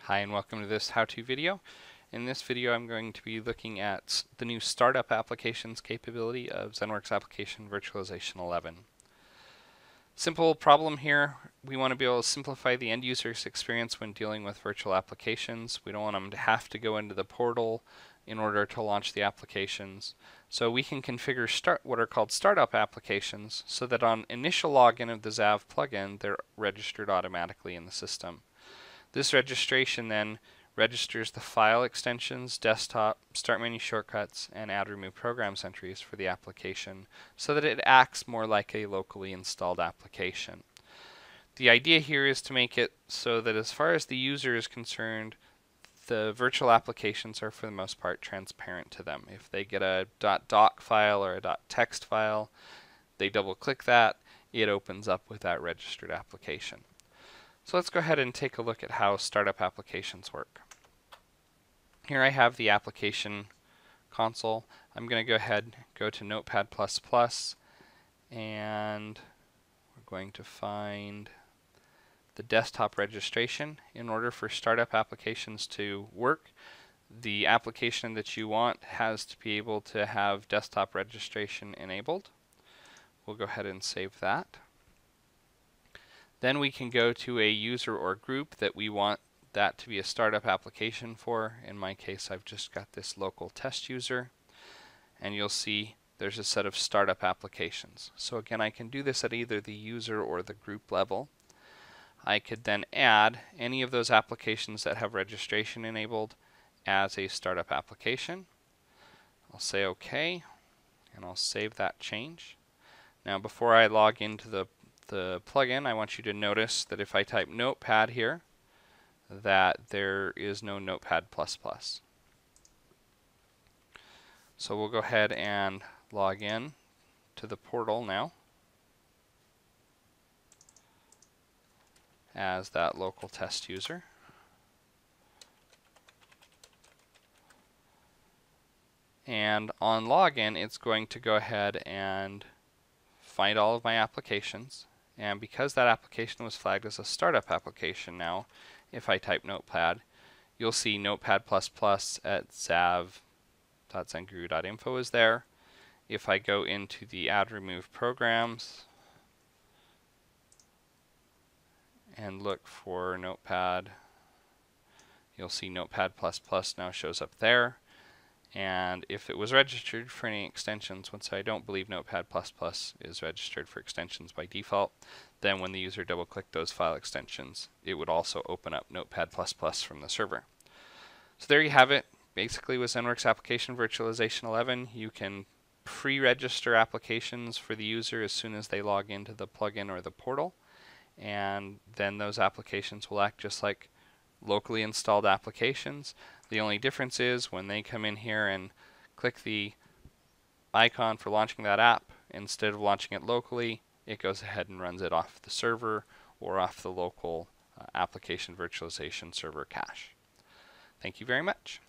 Hi and welcome to this how-to video. In this video I'm going to be looking at the new startup applications capability of ZenWorks Application Virtualization 11. Simple problem here, we want to be able to simplify the end user's experience when dealing with virtual applications. We don't want them to have to go into the portal in order to launch the applications. So we can configure what are called startup applications so that on initial login of the ZAV plugin they're registered automatically in the system. This registration then registers the file extensions, desktop, start menu shortcuts, and add remove programs entries for the application so that it acts more like a locally installed application. The idea here is to make it so that as far as the user is concerned, the virtual applications are for the most part transparent to them. If they get a .doc file or a .text file, they double click that, it opens up with that registered application. So let's go ahead and take a look at how startup applications work. Here I have the application console. I'm going to go ahead and go to Notepad++, and we're going to find the desktop registration. In order for startup applications to work, the application that you want has to be able to have desktop registration enabled. We'll go ahead and save that. Then we can go to a user or group that we want that to be a startup application for. In my case, I've just got this local test user, and you'll see there's a set of startup applications. So again, I can do this at either the user or the group level. I could then add any of those applications that have registration enabled as a startup application. I'll say OK, and I'll save that change. Now before I log into the plugin, I want you to notice that if I type Notepad here, that there is no Notepad++. So we'll go ahead and log in to the portal now as that local test user. And on login, it's going to go ahead and find all of my applications. And because that application was flagged as a startup application now, if I type Notepad, you'll see Notepad++ at zav.zenguru.info is there. If I go into the add remove programs and look for Notepad, you'll see Notepad++ now shows up there. And if it was registered for any extensions, once I don't believe Notepad++ is registered for extensions by default, then when the user double-clicked those file extensions, it would also open up Notepad++ from the server. So there you have it. Basically with ZenWorks Application Virtualization 11, you can pre-register applications for the user as soon as they log into the plugin or the portal, and then those applications will act just like locally installed applications. The only difference is when they come in here and click the icon for launching that app, instead of launching it locally, it goes ahead and runs it off the server or off the local application virtualization server cache. Thank you very much.